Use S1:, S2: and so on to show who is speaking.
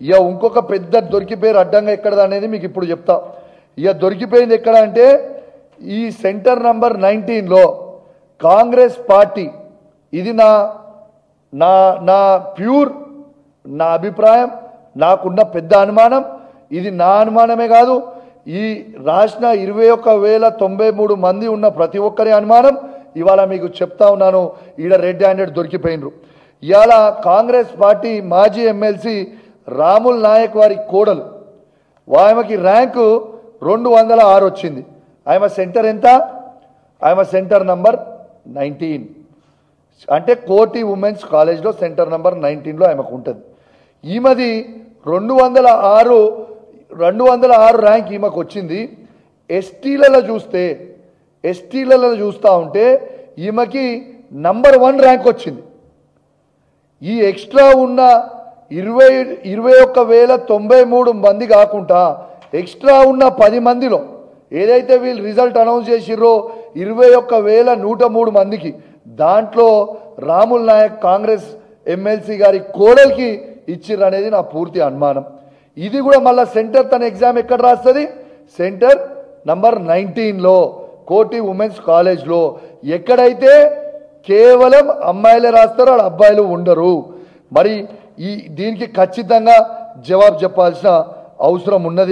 S1: ఇక ఇంకొక పెద్ద దొరికిపోయారు అడ్డంగా ఎక్కడది అనేది మీకు ఇప్పుడు చెప్తా. ఇక దొరికిపోయింది ఎక్కడ అంటే ఈ సెంటర్ నంబర్ 19లో కాంగ్రెస్ పార్టీ, ఇది నా నా నా ప్యూర్ నా అభిప్రాయం, నాకున్న పెద్ద అనుమానం, ఇది నా అనుమానమే కాదు, ఈ రాసిన 21,093 మంది ఉన్న ప్రతి ఒక్కరి అనుమానం. ఇవాళ మీకు చెప్తా ఉన్నాను, ఈడ రెడ్ హ్యాండెడ్ దొరికిపోయినరు. ఇవాళ కాంగ్రెస్ పార్టీ మాజీ ఎమ్మెల్సీ రాముల్ నాయక్ వారి కోడలు, ఆమెకి ర్యాంకు 206 వచ్చింది. ఆమె సెంటర్ ఎంత? ఆమె సెంటర్ నంబర్ 19, అంటే కోటి ఉమెన్స్ కాలేజ్లో సెంటర్ నంబర్ 19లో ఆమెకు ఉంటుంది. ఈమెది 206 ర్యాంక్ ఈమెకు వచ్చింది. ఎస్టీలలో చూస్తూ ఉంటే ఈమెకి నంబర్ 1 ర్యాంక్ వచ్చింది. ఈ ఎక్స్ట్రా ఉన్న 21,093 మంది కాకుండా ఎక్స్ట్రా ఉన్న 10 మందిలో ఏదైతే వీళ్ళు రిజల్ట్ అనౌన్స్ చేసిర్రో 21,103 మందికి, దాంట్లో రాముల్ నాయక్ కాంగ్రెస్ ఎమ్మెల్సీ గారి కోడలికి ఇచ్చిర్రు అనేది నా పూర్తి అనుమానం. ఇది కూడా మళ్ళీ సెంటర్ తన ఎగ్జామ్ ఎక్కడ రాస్తుంది? సెంటర్ నంబర్ 19లో కోటి ఉమెన్స్ కాలేజ్లో, ఎక్కడైతే కేవలం అమ్మాయిలే రాస్తారో ఆడ అబ్బాయిలు ఉండరు. మరి దీనికి ఖచ్చితంగా జవాబు చెప్పాల్సిన అవసరం ఉన్నది.